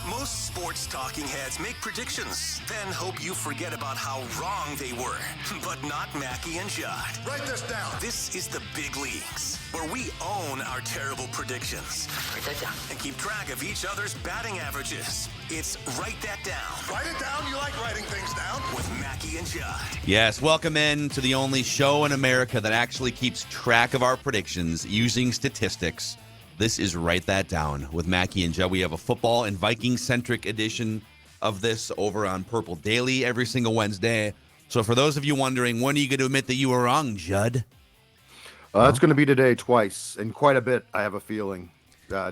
Most sports talking heads make predictions, then hope you forget about how wrong they were. But not Mackie and Judd. Write this down. This is the big leagues, where we own our terrible predictions. Write that down. And keep track of each other's batting averages. It's Write That Down. Write it down. You like writing things down? With Mackie and Judd. Yes, welcome in to the only show in America that actually keeps track of our predictions using statistics. This is Write That Down with Mackie and Judd. We have a football and Viking-centric edition of this over on Purple Daily every single Wednesday. So for those of you wondering, when are you going to admit that you were wrong, Judd? It's going to be today twice, and quite a bit, I have a feeling,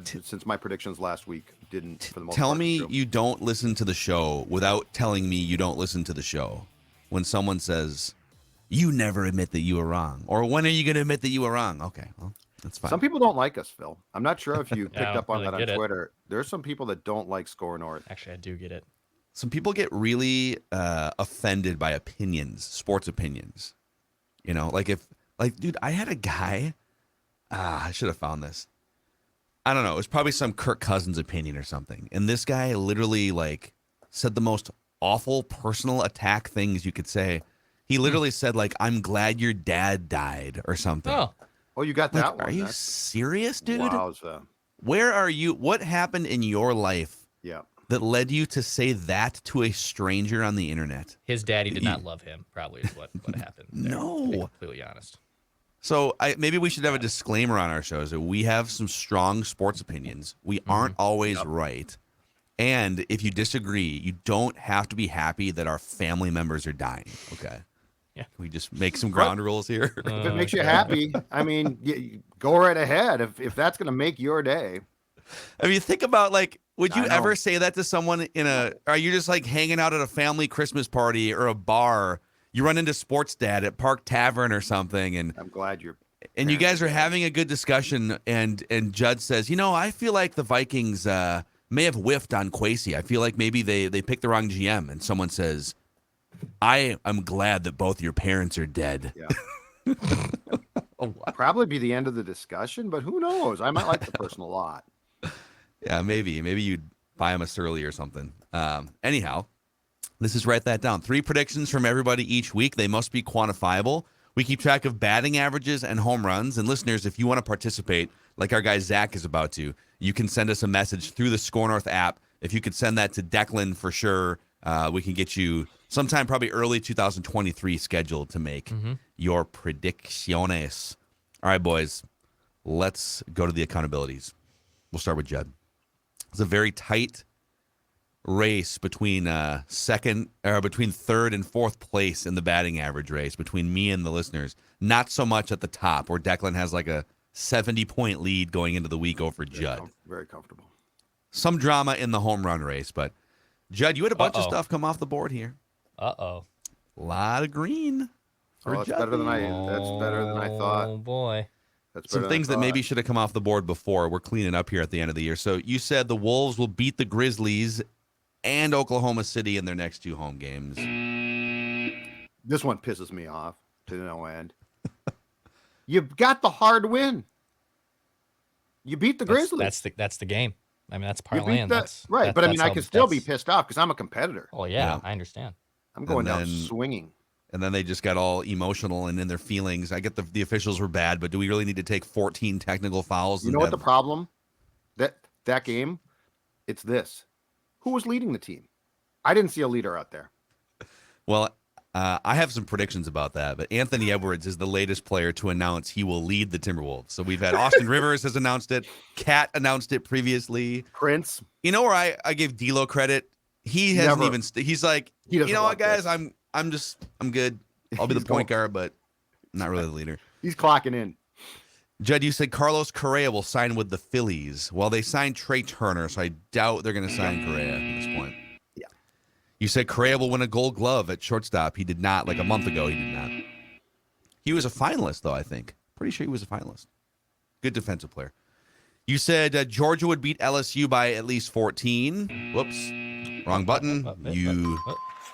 since my predictions last week didn't, for the most part. Tell me you don't listen to the show without telling me you don't listen to the show. When someone says, you never admit that you were wrong. Or when are you going to admit that you were wrong? Okay, well. That's fine. Some people don't like us, Phil. I'm not sure if you picked up on really that on Twitter. There's some people that don't like SKOR North. Actually, I do get it. Some people get really offended by opinions, sports opinions. You know, dude, I had a guy. I should have found this. I don't know. It was probably some Kirk Cousins opinion or something. And this guy literally said the most awful personal attack things you could say. He literally said I'm glad your dad died or something. Oh, you got that one. Are you serious, dude? Wowza. Where are you? What happened in your life that led you to say that to a stranger on the internet? His daddy did not love him, probably is what happened. No. To be completely honest. So maybe we should have a disclaimer on our shows that we have some strong sports opinions. We aren't always right. And if you disagree, you don't have to be happy that our family members are dying. Okay. Yeah. Can we just make some ground rules here? If it makes you happy, I mean, go right ahead. If that's going to make your day. I mean, think about would you ever say that to someone are you just hanging out at a family Christmas party or a bar? You run into Sports Dad at Park Tavern or something, and I'm glad you're. And you guys are having a good discussion, and Judd says, I feel like the Vikings may have whiffed on Kwesi. I feel like maybe they picked the wrong GM, and someone says, I am glad that both your parents are dead. Yeah. Probably be the end of the discussion, but who knows? I might like the person a lot. Yeah, maybe. Maybe you'd buy him a Surly or something. Anyhow, this is Write That Down. 3 predictions from everybody each week. They must be quantifiable. We keep track of batting averages and home runs. And listeners, if you want to participate, like our guy Zach is about to, you can send us a message through the SKOR North app. If you could send that to Declan for sure, we can get you sometime probably early 2023 scheduled to make your predicciones. All right, boys, let's go to the accountabilities. We'll start with Judd. It's a very tight race between third and fourth place in the batting average race between me and the listeners. Not so much at the top, where Declan has a 70-point lead going into the week over Judd. Very comfortable. Some drama in the home run race, but Judd, you had a bunch of stuff come off the board here. Uh-oh. A lot of green. That's better than I thought. Oh, boy. That's some things that maybe should have come off the board before. We're cleaning up here at the end of the year. So you said the Wolves will beat the Grizzlies and Oklahoma City in their next 2 home games. This one pisses me off to no end. You got the hard win. You beat the Grizzlies. That's the game. I mean, that's parlaying. Right, but I mean, I can still be pissed off because I'm a competitor. Oh, yeah, I understand. I'm going down swinging. And then they just got all emotional and in their feelings. I get the officials were bad, but do we really need to take 14 technical fouls? You know what the problem? That game, it's this. Who was leading the team? I didn't see a leader out there. Well, I have some predictions about that, but Anthony Edwards is the latest player to announce he will lead the Timberwolves. So we've had Austin Rivers has announced it. Cat announced it previously. Prince. You know where I give D'Lo credit? He hasn't even. He's like, you know what, guys? I'm good. I'll be the point guard, but not really the leader. He's clocking in. Judd, you said Carlos Correa will sign with the Phillies. Well, they signed Trey Turner, so I doubt they're going to sign Correa at this point. Yeah. You said Correa will win a Gold Glove at shortstop. He did not. A month ago, he did not. He was a finalist, though, I think. Pretty sure he was a finalist. Good defensive player. You said Georgia would beat LSU by at least 14. Whoops. Wrong button. You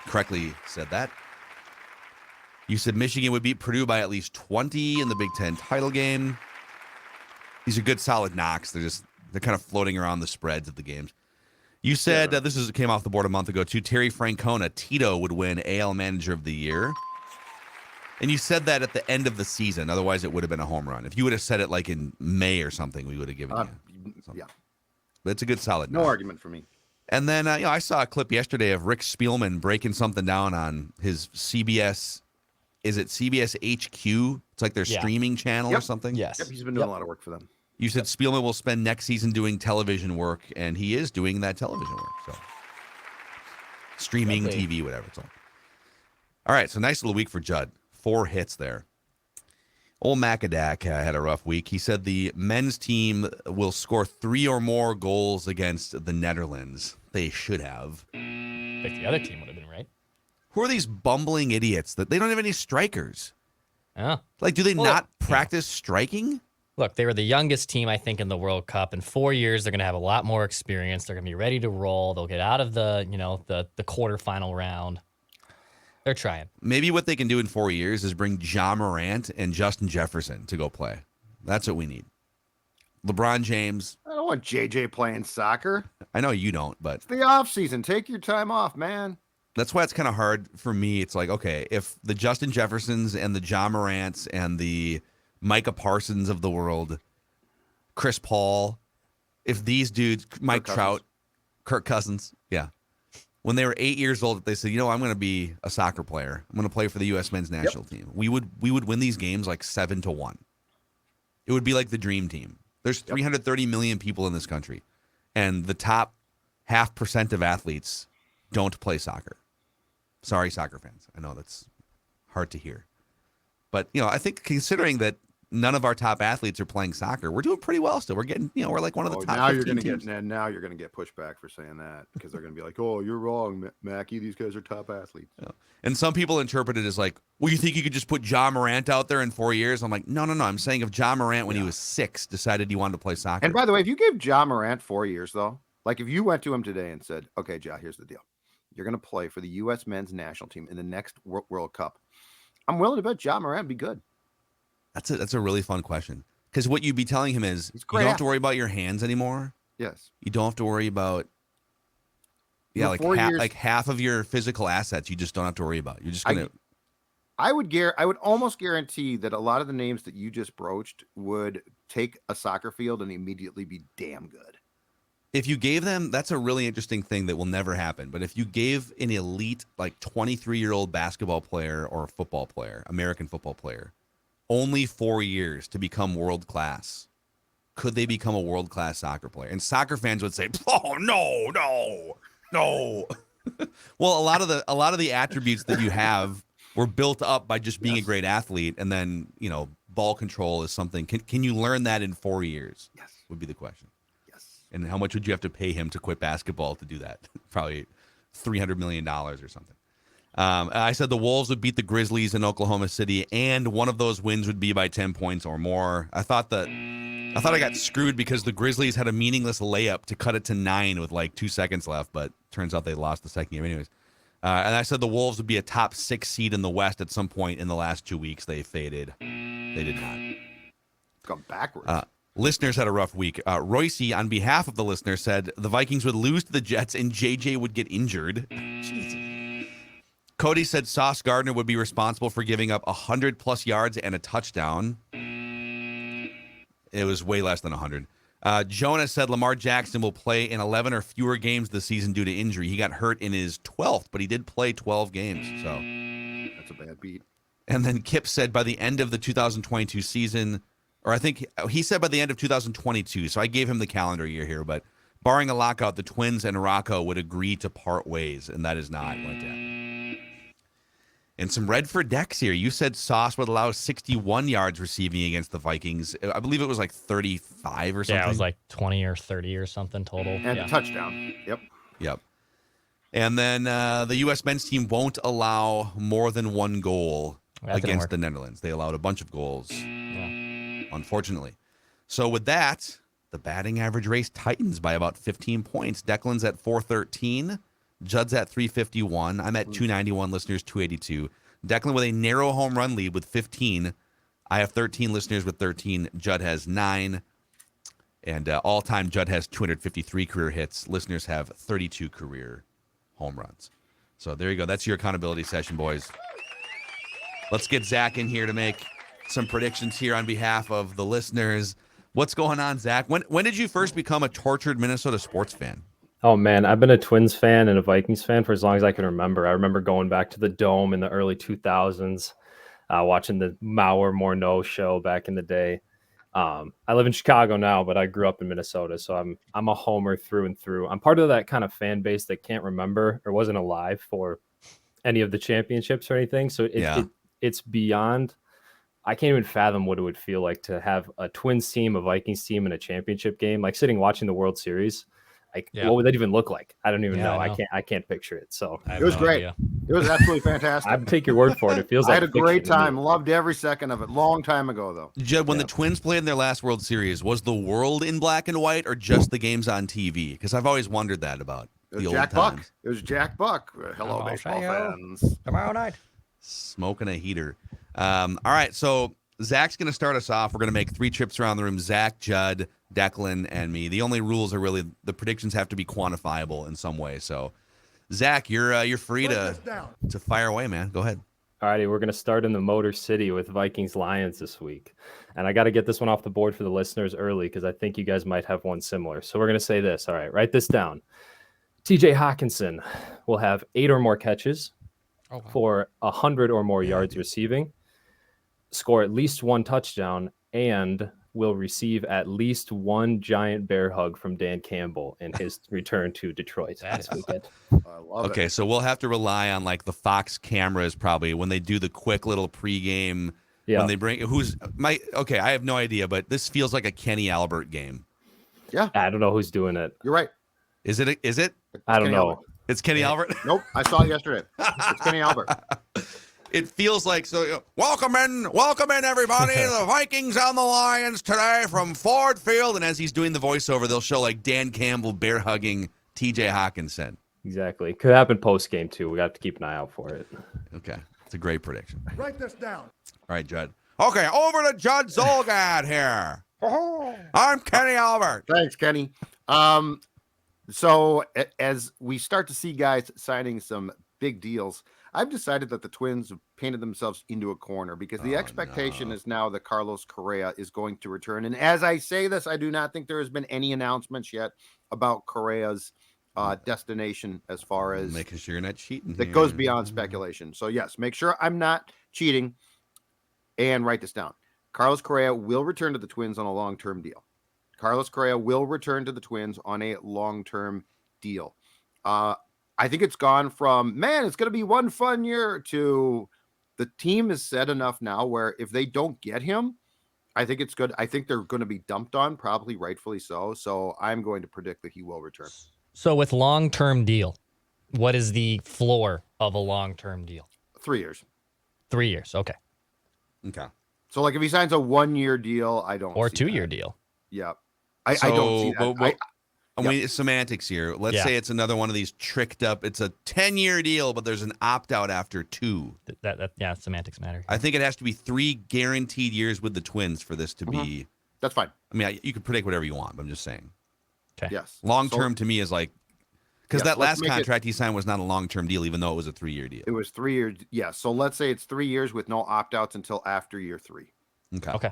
correctly said that. You said Michigan would beat Purdue by at least 20 in the Big Ten title game. These are good, solid knocks. They're kind of floating around the spreads of the games. You said came off the board a month ago too. Terry Francona, Tito would win AL Manager of the Year. And you said that at the end of the season. Otherwise, it would have been a home run. If you would have said it like in May or something, we would have given you something. Yeah. But it's a good solid. No argument for me. And then I saw a clip yesterday of Rick Spielman breaking something down on his CBS. Is it CBS HQ? It's like their streaming channel or something. Yes. Yep, he's been doing a lot of work for them. You said Spielman will spend next season doing television work, and he is doing that television work. So streaming, TV, whatever. It's all right. So nice little week for Judd. 4 hits there. Old Macadac had a rough week. He said the men's team will score 3 or more goals against the Netherlands. They should have. Like the other team would have been, right? Who are these bumbling idiots that they don't have any strikers? Yeah. Like, do they not practice striking? Look, they were the youngest team, I think, in the World Cup. In 4 years, they're going to have a lot more experience. They're going to be ready to roll. They'll get out of the quarterfinal round. They're trying. Maybe what they can do in 4 years is bring Ja Morant and Justin Jefferson to go play. That's what we need. LeBron James. I don't want JJ playing soccer. I know you don't, but it's the off season. Take your time off, man. That's why it's kind of hard for me. It's like, okay, if the Justin Jeffersons and the Ja Morants and the Micah Parsons of the world, Chris Paul, if these dudes, Mike Trout, Kirk Cousins, when they were 8 years old, they said, I'm going to be a soccer player. I'm going to play for the U.S. men's national team. We would win these games like 7-1. It would be like the dream team. There's 330 million people in this country, and the top 0.5% of athletes don't play soccer. Sorry, soccer fans. I know that's hard to hear. But, I think considering that none of our top athletes are playing soccer, we're doing pretty well still. We're getting, we're like one of the top now 15 teams. Now you're going to get pushback for saying that because they're going to be like, oh, you're wrong, Mackie. These guys are top athletes. Yeah. And some people interpret it as like, well, you think you could just put Ja Morant out there in 4 years? I'm like, no. I'm saying if Ja Morant, when he was 6, decided he wanted to play soccer. And by the way, if you gave Ja Morant 4 years, though, like if you went to him today and said, okay, Ja, here's the deal. You're going to play for the U.S. men's national team in the next World Cup. I'm willing to bet Ja Morant be good. That's a really fun question. Because what you'd be telling him is you don't have to worry about your hands anymore. Yes. You don't have to worry about like half of your physical assets you just don't have to worry about. You're just going to I would almost guarantee that a lot of the names that you just broached would take a soccer field and immediately be damn good. If you gave them, that's a really interesting thing that will never happen. But if you gave an elite, like 23-year-old basketball player or football player, American football player, only 4 years to become world class, could they become a world class soccer player? And soccer fans would say, "Oh no." Well, a lot of the attributes that you have were built up by just being a great athlete, and then ball control is something. Can you learn that in 4 years? Yes, would be the question. Yes. And how much would you have to pay him to quit basketball to do that? Probably $300 million or something. I said the Wolves would beat the Grizzlies in Oklahoma City, and one of those wins would be by 10 points or more. I thought I got screwed because the Grizzlies had a meaningless layup to cut it to 9 with like 2 seconds left, but turns out they lost the second game anyways. And I said the Wolves would be a top 6 seed in the West at some point in the last 2 weeks. They faded. They did not. Gone backwards. Listeners had a rough week. Royce, on behalf of the listener, said the Vikings would lose to the Jets and JJ would get injured. Jesus. Cody said Sauce Gardner would be responsible for giving up 100+ yards and a touchdown. It was way less than 100. Jonah said Lamar Jackson will play in 11 or fewer games this season due to injury. He got hurt in his 12th, but he did play 12 games. So that's a bad beat. And then Kip said by the end of the 2022 season, or I think he said by the end of 2022. So I gave him the calendar year here, but barring a lockout, the Twins and Rocco would agree to part ways, and that is not going to happen. And some Redford decks here. You said Sauce would allow 61 yards receiving against the Vikings. I believe it was like 35 or something. Yeah, it was like 20 or 30 or something total. And a touchdown. Yep. And then the U.S. men's team won't allow more than 1 goal against the Netherlands. They allowed a bunch of goals, unfortunately. So with that, the batting average race tightens by about 15 points. Declan's at 413. Judd's at 351. I'm at 291. Listeners, 282. Declan with a narrow home run lead with 15. I have 13 listeners with 13. Judd has 9. And all-time, Judd has 253 career hits. Listeners have 32 career home runs. So there you go. That's your accountability session, boys. Let's get Zach in here to make some predictions here on behalf of the listeners. What's going on, Zach? When did you first become a tortured Minnesota sports fan? Oh, man, I've been a Twins fan and a Vikings fan for as long as I can remember. I remember going back to the Dome in the early 2000s, watching the Mauer Morneau show back in the day. I live in Chicago now, but I grew up in Minnesota, so I'm a homer through and through. I'm part of that kind of fan base that can't remember or wasn't alive for any of the championships or anything. So it's beyond. I can't even fathom what it would feel like to have a Twins team, a Vikings team, in a championship game. Like sitting watching the World Series. What would that even look like? I don't even know. I can't picture it. So it was great. Idea. It was absolutely fantastic. I'd take your word for it. It feels like I had a great time. Loved every second of it. Long time ago, though. Judd, when the Twins played in their last World Series, was the world in black and white or just the games on TV? Because I've always wondered that about the old Jack times. Buck. It was Jack Buck. Hello, baseball fans. Tomorrow night. Smoking a heater. All right, so Zach's going to start us off. We're going to make 3 trips around the room. Zach, Judd, Declan, and me. The only rules are really the predictions have to be quantifiable in some way. So, Zach, you're free to fire away, man. Go ahead. All righty, we're going to start in the Motor City with Vikings Lions this week. And I got to get this one off the board for the listeners early because I think you guys might have one similar. So we're going to say this. All right, write this down. TJ Hawkinson will have 8 or more catches for 100 or more yards receiving, score at least 1 touchdown, and will receive at least 1 giant bear hug from Dan Campbell in his return to Detroit this weekend. I love it. Okay, so we'll have to rely on like the Fox cameras probably when they do the quick little pregame. Yeah. When they bring I have no idea, but this feels like a Kenny Albert game. Yeah. I don't know who's doing it. You're right. Is it? I don't Kenny know. Albert. It's Kenny Albert? Nope. I saw it yesterday. It's Kenny Albert. It feels like welcome in everybody. The Vikings and the Lions today from Ford Field. And as he's doing the voiceover, they'll show like Dan Campbell bear hugging TJ Hawkinson. Exactly. Could happen post game too. We got to keep an eye out for it. Okay. It's a great prediction. Write this down. All right, Judd. Okay, over to Judd Zolgad here. I'm Kenny Albert. Thanks, Kenny. So as we start to see guys signing some big deals, I've decided that the Twins have painted themselves into a corner because the expectation is now that Carlos Correa is going to return. And as I say this, I do not think there has been any announcements yet about Correa's destination as far as making sure you're not cheating. That goes beyond speculation. So yes, make sure I'm not cheating and write this down. Carlos Correa will return to the Twins on a long-term deal. Carlos Correa will return to the Twins on a long-term deal. I think it's gone from, man, it's going to be one fun year to the team is set enough now where if they don't get him, I think it's good. I think they're going to be dumped on, probably rightfully so. So I'm going to predict that he will return. So with long-term deal, what is the floor of a long-term deal? 3 years. 3 years. Okay. Okay. So like if he signs a 1-year deal, I don't. Or see 2-year that. deal. Yeah. I don't see that. I mean, it's semantics here. Let's say it's another one of these tricked up. It's a 10-year deal, but there's an opt-out after 2. That semantics matter. I think it has to be 3 guaranteed years with the Twins for this to be. That's fine. I mean, you can predict whatever you want, but I'm just saying. Okay. Yes. Long-term to me is like, because that let's last make contract he signed was not a long-term deal, even though it was a 3-year deal. It was 3 years. Yeah. So let's say it's 3 years with no opt-outs until after year 3. Okay.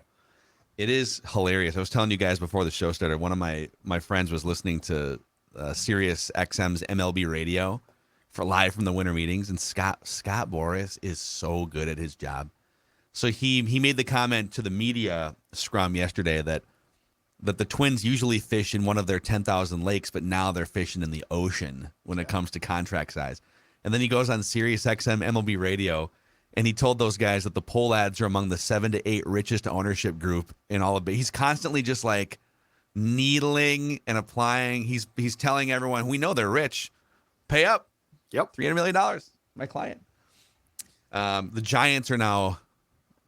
It is hilarious. I was telling you guys before the show started, one of my friends was listening to Sirius XM's MLB radio for live from the winter meetings, and Scott Boras is so good at his job. So he made the comment to the media scrum yesterday that the Twins usually fish in one of their 10,000 lakes, but now they're fishing in the ocean when it comes to contract size. And then he goes on Sirius XM MLB radio, and he told those guys that the poll ads are among the 7 to 8 richest ownership group in all of it. He's constantly just like needling and applying. He's telling everyone, we know they're rich. Pay up. Yep. $300 million. My client. The Giants are now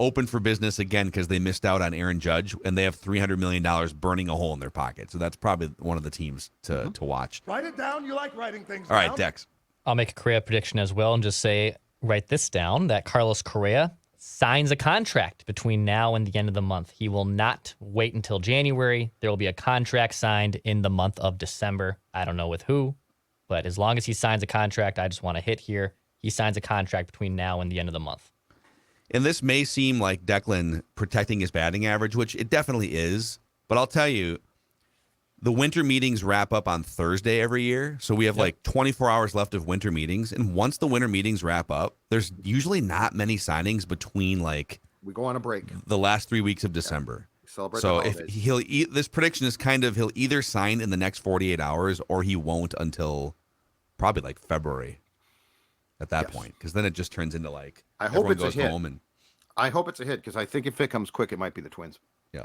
open for business again because they missed out on Aaron Judge, and they have $300 million burning a hole in their pocket. So that's probably one of the teams to watch. Write it down. You like writing things down. All right, down. Dex. I'll make a Correa prediction as well and just say, write this down, that Carlos Correa, signs a contract between now and the end of the month. He will not wait until January. There will be a contract signed in the month of December. I don't know with who, but as long as he signs a contract, I just want to hit here. He signs a contract between now and the end of the month. And this may seem like Declan protecting his batting average, which it definitely is. But I'll tell you, the winter meetings wrap up on Thursday every year. So we have like 24 hours left of winter meetings. And once the winter meetings wrap up, there's usually not many signings between like We go on a break. the last 3 weeks of December. Celebrate So the if holidays. this prediction is kind of he'll either sign in the next 48 hours or he won't until probably like February at that point. Because then it just turns into like I hope everyone it's a goes hit. home and I hope it's a hit because I think if it comes quick, it might be the Twins. yeah.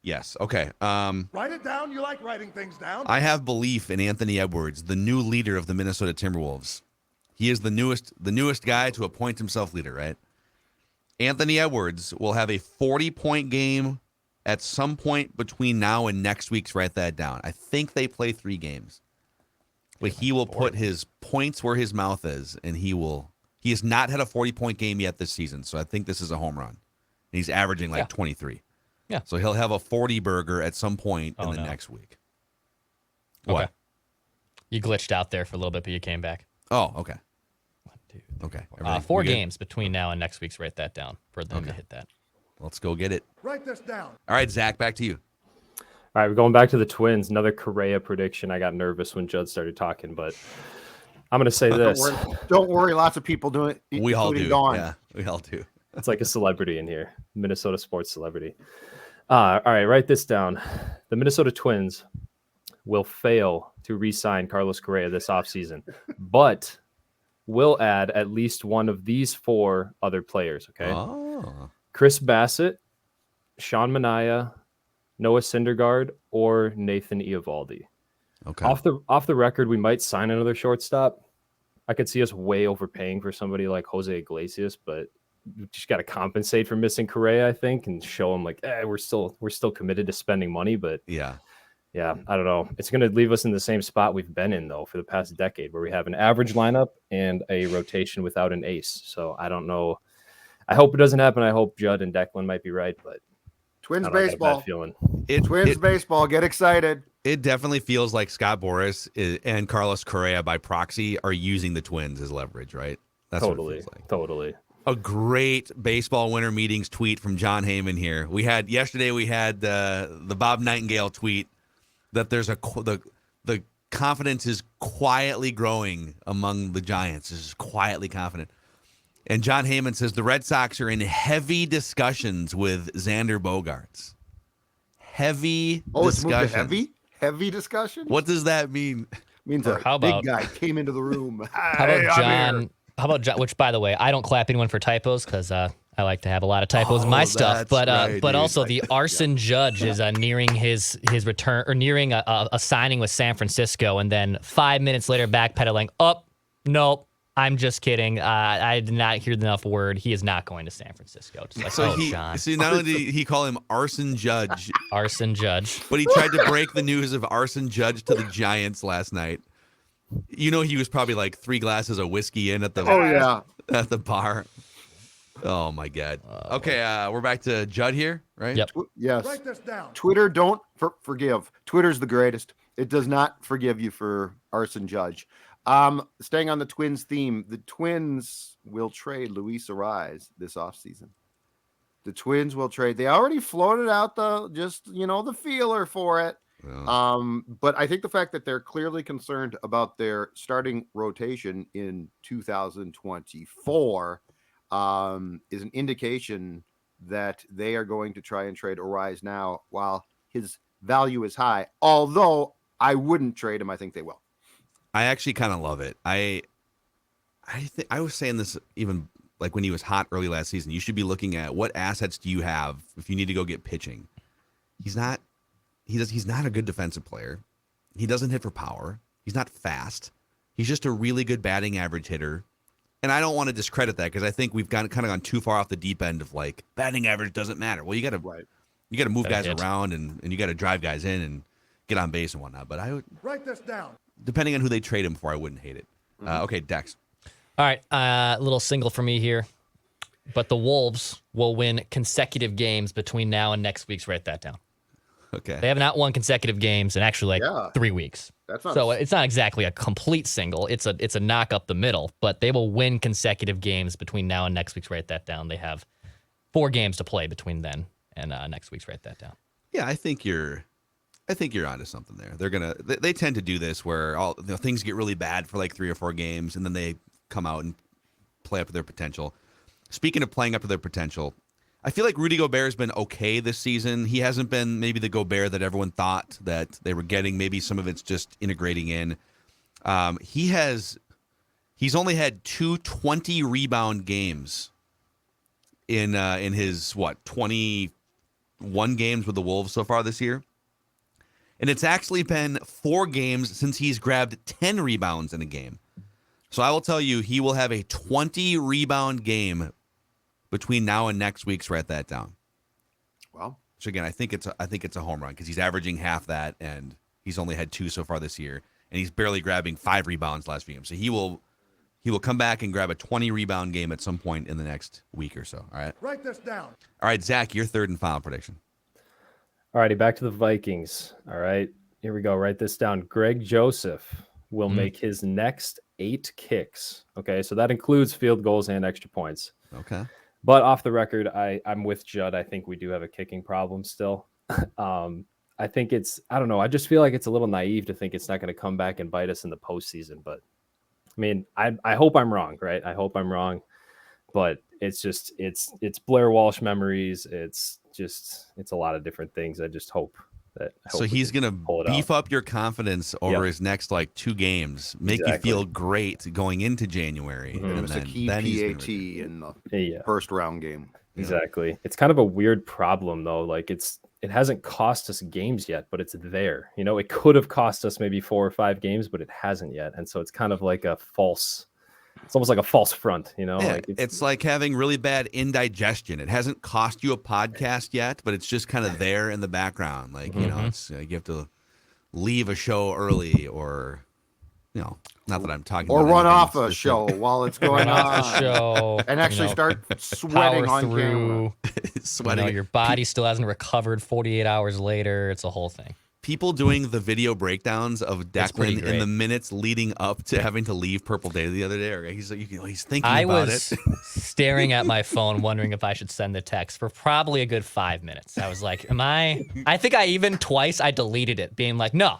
Yes. Okay. Write it down. You like writing things down. I have belief in Anthony Edwards, the new leader of the Minnesota Timberwolves. He is the newest guy to appoint himself leader, right? Anthony Edwards will have a 40-point game at some point between now and next week's. Write that down. I think they play 3 games. But he will put his points where his mouth is, and he has not had a 40-point game yet this season, so I think this is a home run. And he's averaging like 23. Yeah. So he'll have a 40 burger at some point in the next week. What? Okay. You glitched out there for a little bit, but you came back. Oh, okay. 1, 2, Okay. 4 we good? games between now and next week's. Write that down for them to hit that. Let's go get it. Write this down. All right, Zach, back to you. All right, we're going back to the Twins. Another Correa prediction. I got nervous when Judd started talking, but I'm going to say this. Don't worry. Lots of people do it. We all do. Dawn. Yeah, we all do. It's like a celebrity in here, Minnesota sports celebrity. All right, write this down. The Minnesota Twins will fail to re-sign Carlos Correa this offseason, but will add at least one of these 4 other players, okay? Oh. Chris Bassett, Sean Manaea, Noah Syndergaard, or Nathan Eovaldi. Okay. Off the record, we might sign another shortstop. I could see us way overpaying for somebody like Jose Iglesias, but we just got to compensate for missing Correa, I think, and show them like, we're still committed to spending money. But Yeah. I don't know. It's going to leave us in the same spot we've been in though for the past decade, where we have an average lineup and a rotation without an ace. So I don't know. I hope it doesn't happen. I hope Judd and Declan might be right, but Twins I don't know, I got a baseball. bad feeling. Twins baseball. Get excited. It definitely feels like Scott Boras and Carlos Correa by proxy are using the Twins as leverage, right? That's what it feels like. Totally. A great baseball winter meetings tweet from John Heyman here. Yesterday we had the Bob Nightingale tweet that there's the confidence is quietly growing among the Giants. Is quietly confident. And John Heyman says the Red Sox are in heavy discussions with Xander Bogaerts. Heavy It's moved to discussion. heavy discussion. What does that mean? Means Or a how big about- guy came into the room. How about John? How about John? Which, by the way, I don't clap anyone for typos because I like to have a lot of typos in my stuff. that's But right, but dude. also the arson judge is nearing his return or nearing a signing with San Francisco, and then 5 minutes later backpedaling. Nope. I'm just kidding. I did not hear enough word. He is not going to San Francisco. Just like, John. Not only did he call him Arson Judge, Arson judge. but he tried to break the news of Arson Judge to the Giants last night. You know, he was probably like 3 glasses of whiskey in at the at the bar. Oh my God. Okay, we're back to Judd here, right? Yep. Yes. Write this down. Twitter don't forgive. Twitter's the greatest. It does not forgive you for arson judge. Staying on the Twins theme, the Twins will trade Luis Arraez this offseason. The Twins will trade. They already floated out the feeler for it. Yeah. But I think the fact that they're clearly concerned about their starting rotation in 2024 is an indication that they are going to try and trade Arraez now while his value is high. Although I wouldn't trade him, I think they will. I actually kind of love it. I was saying this even like when he was hot early last season. You should be looking at what assets do you have if you need to go get pitching. He's not a good defensive player. He doesn't hit for power. He's not fast. He's just a really good batting average hitter. And I don't want to discredit that because I think we've kind of gone too far off the deep end of like batting average doesn't matter. Well, you got to move guys around and you got to drive guys in and get on base and whatnot. But I would Write this down. depending on who they trade him for, I wouldn't hate it. Okay, Dex. All right. Little single for me here. But the Wolves will win consecutive games between now and next week's. Write that down. Okay. They have not won consecutive games in actually 3 weeks. That's not so it's not exactly a complete single. It's a knock up the middle, but they will win consecutive games between now and next week's. Write that down. They have 4 games to play between then and next week's. Write that down. Yeah, I think you're onto something there. They tend to do this where things get really bad for like 3 or 4 games, and then they come out and play up to their potential. Speaking of playing up to their potential, I feel like Rudy Gobert has been okay this season. He hasn't been maybe the Gobert that everyone thought that they were getting. Maybe some of it's just integrating in. He's only had 2 20 rebound games in his 21 games with the Wolves so far this year. And it's actually been 4 games since he's grabbed 10 rebounds in a game. So I will tell you, he will have a 20 rebound game between now and next week's. Write that down. Well, so again, I think it's a home run because he's averaging half that, and he's only had 2 so far this year, and he's barely grabbing 5 rebounds last few games. So he will come back and grab a 20 rebound game at some point in the next week or so. All right. Write this down. All right, Zach, your third and final prediction. All righty, back to the Vikings. All right, here we go. Write this down. Greg Joseph will make his next 8 kicks. Okay, so that includes field goals and extra points. Okay. But off the record, I'm with Judd. I think we do have a kicking problem still. I think I don't know. I just feel like it's a little naive to think it's not going to come back and bite us in the postseason. But I mean, I hope I'm wrong, right? I hope I'm wrong. But it's just, it's Blair Walsh memories. It's a lot of different things. I just hope that. So he's going to beef up your confidence over his next 2 games, make you feel great going into January. It was a key PAT in the first round game. Exactly. It's kind of a weird problem though. Like it hasn't cost us games yet, but it's there. It could have cost us maybe 4 or 5 games, but it hasn't yet. And so it's kind of like it's almost like a false front, Yeah, like it's like having really bad indigestion. It hasn't cost you a podcast yet, but it's just kind of there in the background. Like, it's you have to leave a show early or, not that I'm talking or about run off a show while it's going on. The show, and actually start sweating on camera. Sweating. Your body still hasn't recovered 48 hours later. It's a whole thing. People doing the video breakdowns of Declan in the minutes leading up to having to leave Purple Day the other day. He's thinking about it. I was staring at my phone, wondering if I should send the text for probably a good 5 minutes. I was like, I think I even twice I deleted it, being like, no,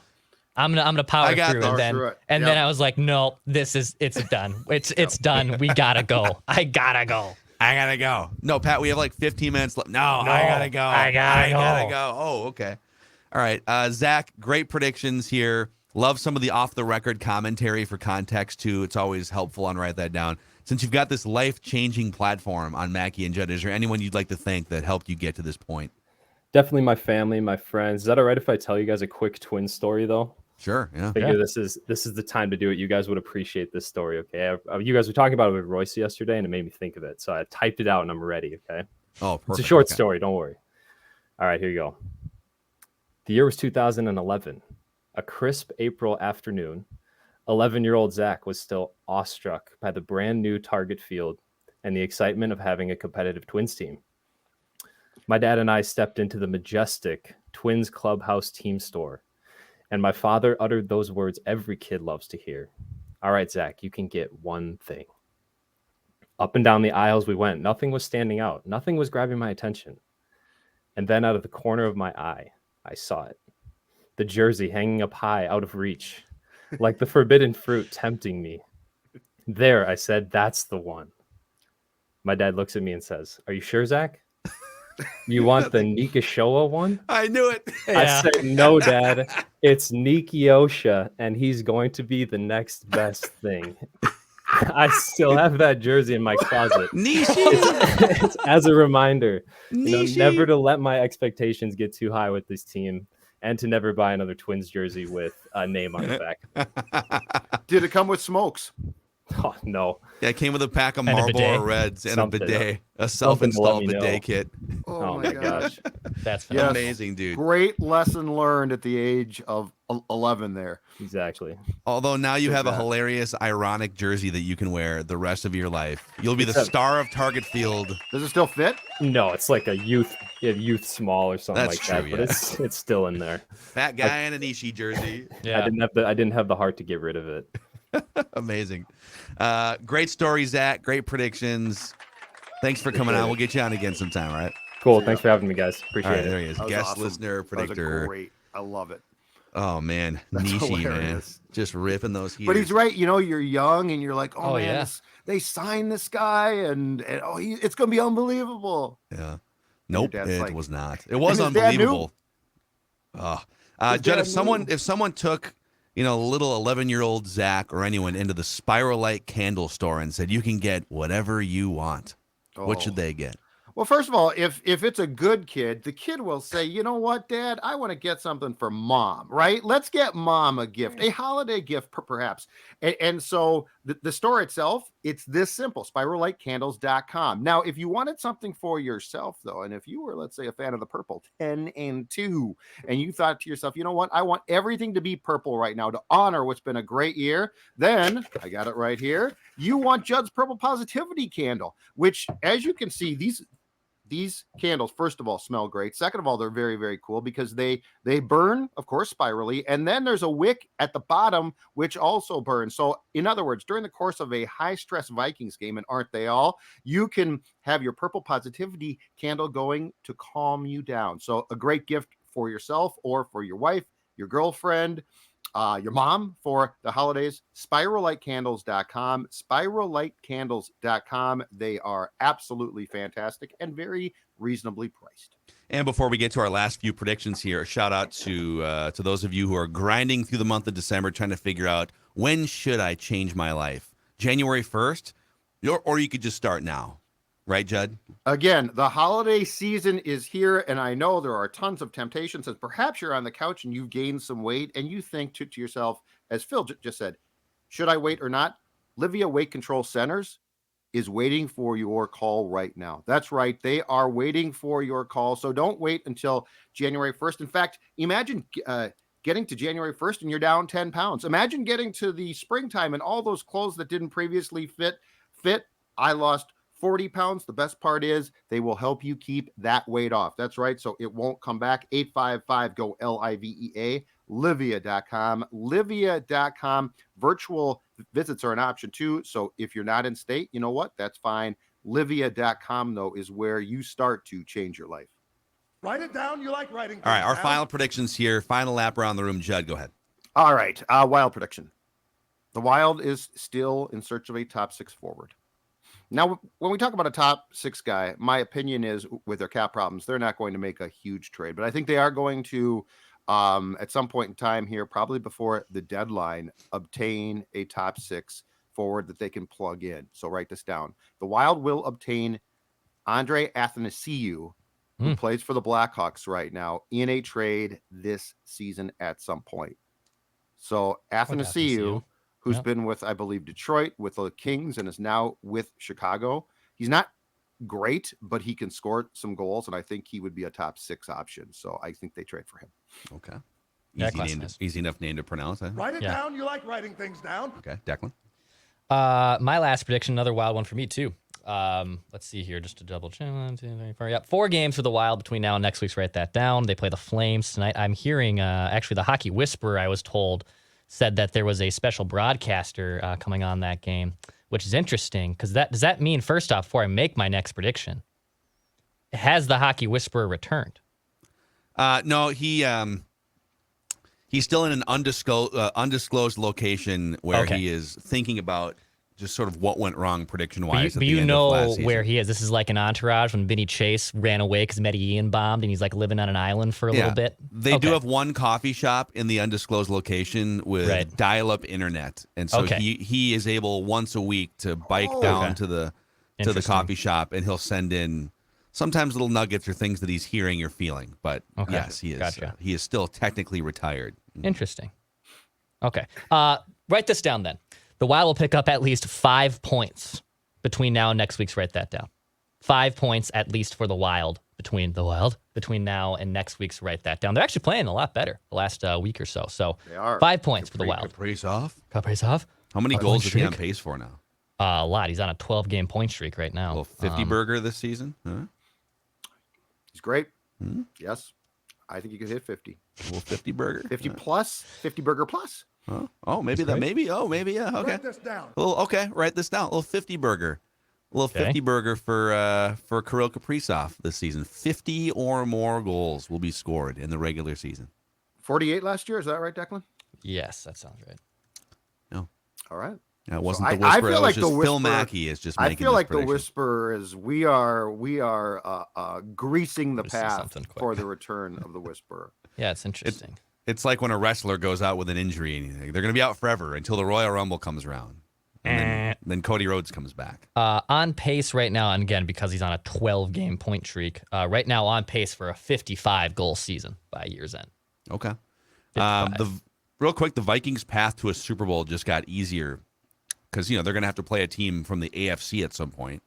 I'm gonna power through. And then I was like, no, it's done. It's done. We gotta go. I gotta go. No, Pat, we have like 15 minutes left. No, I gotta go. I gotta go. Oh, okay. All right, Zach, great predictions here. Love some of the off-the-record commentary for context, too. It's always helpful on Write That Down. Since you've got this life-changing platform on Mackey and Judd, is there anyone you'd like to thank that helped you get to this point? Definitely my family, my friends. Is that all right if I tell you guys a quick twin story, though? Sure, yeah. I figure this is the time to do it. You guys would appreciate this story, okay? You guys were talking about it with Royce yesterday, and it made me think of it. So I typed it out, and I'm ready, okay? Oh, perfect. It's a short story. Don't worry. All right, here you go. The year was 2011. A crisp April afternoon, 11-year-old Zach was still awestruck by the brand new Target field and the excitement of having a competitive Twins team. My dad and I stepped into the majestic Twins clubhouse team store, and my father uttered those words every kid loves to hear. All right, Zach, you can get one thing. Up and down the aisles we went. Nothing was standing out. Nothing was grabbing my attention. And then out of the corner of my eye, I saw it. The jersey hanging up high out of reach, like the forbidden fruit tempting me. There, I said, that's the one. My dad looks at me and says, are you sure, Zach? You want the Nikishoa one? I knew it. I said, no, Dad. It's Nikiosha, and he's going to be the next best thing. I still have that jersey in my closet. It's as a reminder, never to let my expectations get too high with this team, and to never buy another Twins jersey with a name on the back. Did it come with smokes? Oh, no. Yeah, it came with a pack of Marlboro Reds and a bidet, a self-installed bidet kit. Oh, Oh my gosh. That's Yes. phenomenal. Amazing, dude. Great lesson learned at the age of 11 there. Exactly. Although now you Take have a that. hilarious, ironic jersey that you can wear the rest of your life. You'll be the Except- star of Target Field. Does it still fit? No, it's like a youth small or something That's like that, true, but yeah. it's still in there. Fat guy in an Ishii jersey. Yeah. I didn't have the heart to get rid of it. Amazing. Great story, Zach. Great predictions. Thanks for coming on. We'll get you on again sometime, all right? Cool. Thanks for having me, guys. All Appreciate right, it. there he is. That was Guest awesome. listener, That was predictor. great. I love it. Oh, man. That's Nishi, man. hilarious. Just ripping those heaters. But he's right. You know, you're young and you're like, oh, Oh, man, yeah. they signed this guy and it's going to be unbelievable. Yeah. Nope, dad's it like- was not. It was his dad knew. unbelievable. Oh. His Judd, dad if someone took, little 11-year-old Zach or anyone into the Spiral Light candle store and said, you can get whatever you want, what should Oh. they get? Well, first of all, if it's a good kid, the kid will say, you know what, Dad, I want to get something for Mom, right? Let's get Mom a gift, a holiday gift, perhaps. And so the store itself, it's this simple, spirallightcandles.com. Now, if you wanted something for yourself, though, and if you were, let's say, a fan of the purple 10 and 2, and you thought to yourself, you know what, I want everything to be purple right now to honor what's been a great year, then I got it right here. You want Judd's Purple Positivity Candle, which, as you can see, these candles, first of all, smell great. Second of all, they're very, very cool because they burn, of course, spirally. And then there's a wick at the bottom, which also burns. So in other words, during the course of a high-stress Vikings game, and aren't they all, you can have your Purple Positivity candle going to calm you down. So a great gift for yourself or for your wife, your girlfriend, your mom for the holidays. spirallightcandles.com, spirallightcandles.com. They are absolutely fantastic and very reasonably priced. And before we get to our last few predictions here, a shout out to those of you who are grinding through the month of December trying to figure out, when should I change my life? January 1st? Or you could just start now. Right, Judd? Again, the holiday season is here, and I know there are tons of temptations. And perhaps you're on the couch and you've gained some weight, and you think to yourself, as Phil just said, should I wait or not? Livia Weight Control Centers is waiting for your call right now. That's right. They are waiting for your call. So don't wait until January 1st. In fact, imagine getting to January 1st and you're down 10 pounds. Imagine getting to the springtime and all those clothes that didn't previously fit. I lost 40 pounds. The best part is they will help you keep that weight off. That's right. So it won't come back. 855-GO LIVEA, Livia.com, Livia.com. Virtual visits are an option too. So if you're not in state, you know what? That's fine. Livia.com, though, is where you start to change your life. Write it down. You like writing things All right, our down. final predictions here. Final lap around the room. Judd, go ahead. All right. Wild prediction. The Wild is still in search of a top 6 forward. Now, when we talk about a top 6 guy, my opinion is with their cap problems, they're not going to make a huge trade. But I think they are going to, at some point in time here, probably before the deadline, obtain a top 6 forward that they can plug in. So write this down. The Wild will obtain Andre Athanasiou, who plays for the Blackhawks right now, in a trade this season at some point. So Athanasiou, who's been with, I believe, Detroit, with the Kings, and is now with Chicago. He's not great, but he can score some goals, and I think he would be a top 6 option. So I think they trade for him. Okay. Yeah, class nice. Easy enough name to pronounce. Huh? Write it down. You like writing things down. Okay, Declan. My last prediction, another wild one for me too. Let's see here, just to double check. 1, 2, 3, 4. Yep, 4 games for the Wild between now and next week. Write that down. They play the Flames tonight. I'm hearing, actually, the Hockey Whisperer, I was told, said that there was a special broadcaster coming on that game, which is interesting because does that mean, first off, before I make my next prediction, has the Hockey Whisperer returned? No, he's still in an undisclosed location where he is thinking about just sort of what went wrong prediction-wise. But you know where he is. This is like an Entourage when Vinny Chase ran away because Medellin bombed and he's like living on an island for a little bit. They do have one coffee shop in the undisclosed location with dial-up internet. And so he is able once a week to bike down to the coffee shop, and he'll send in sometimes little nuggets or things that he's hearing or feeling. But yes, he is. Gotcha. He is still technically retired. Interesting. Okay. Write this down then. The Wild will pick up at least 5 points between now and next week's. Write that down. 5 points at least for the Wild between now and next week's Write That Down. They're actually playing a lot better the last week or so. So They are. 5 points for the Wild. Kaprizov. Kaprizov. How many 5 goals point is he on streak? pace for now? A lot. He's on a 12-game point streak right A now. little 50 burger this season? Huh? He's great. Yes. I think you could hit 50. A little 50 burger? 50 plus, 50 burger plus. Huh? Oh, maybe that. great. Maybe. Oh, maybe. Yeah. Okay. Write this down. Okay. Write this down. A little 50 burger. A little Okay. 50 burger for Kirill Kaprizov this season. 50 or more goals will be scored in the regular season. 48 last year. Is that right, Declan? Yes, that sounds right. No, All right. that wasn't I- the I whisper. feel That was like the just Phil whisper- Mackey is just making I feel this like the prediction. whisper is we are greasing the Let's see path something quick. for the return of the whisperer. Yeah, it's interesting. It's like when a wrestler goes out with an injury and they're going to be out forever until the Royal Rumble comes around. And then Cody Rhodes comes back. On pace right now, and again, because he's on a 12-game point streak, right now on pace for a 55-goal season by year's end. Okay. 55. Real quick, the Vikings' path to a Super Bowl just got easier because, they're going to have to play a team from the AFC at some point.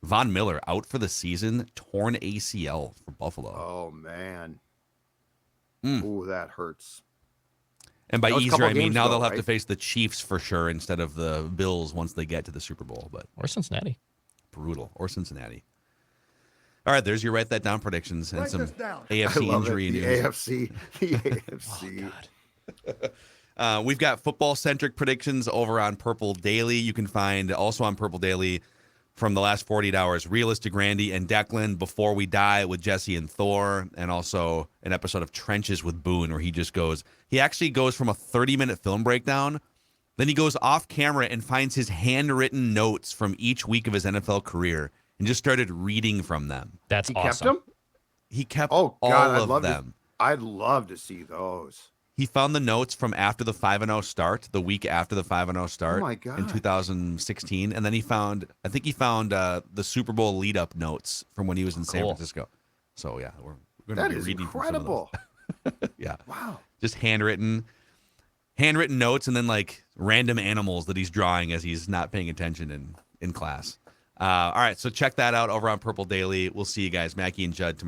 Von Miller out for the season, torn ACL for Buffalo. Oh, man. Ooh, that hurts. And by That was a easier, couple I mean games now ago, they'll have to right? face the Chiefs for sure instead of the Bills once they get to the Super Bowl. But Or Cincinnati. brutal. Or Cincinnati. All right, there's your Write That Down predictions and Write some this down. I AFC love injury it. The news. AFC. The AFC. We've got football-centric predictions over on Purple Daily. You can find also on Purple Daily from the last 48 hours, Realistic Randy and Declan, Before We Die with Jesse and Thor, and also an episode of Trenches with Boone where he actually goes from a 30-minute film breakdown, then he goes off camera and finds his handwritten notes from each week of his NFL career and just started reading from them. That's He awesome. kept him? He kept Oh, all God. of them. I'd love to see those. He found the notes from after the 5-0 start, the week after the 5-0 start Oh my God. in 2016. And then he found the Super Bowl lead-up notes from when he was in San Cool. Francisco. So, yeah, we're going to That be is reading from some of those. incredible. Yeah. Wow. Just handwritten notes and then like random animals that he's drawing as he's not paying attention in class. All right, so check that out over on Purple Daily. We'll see you guys, Mackie and Judd, tomorrow.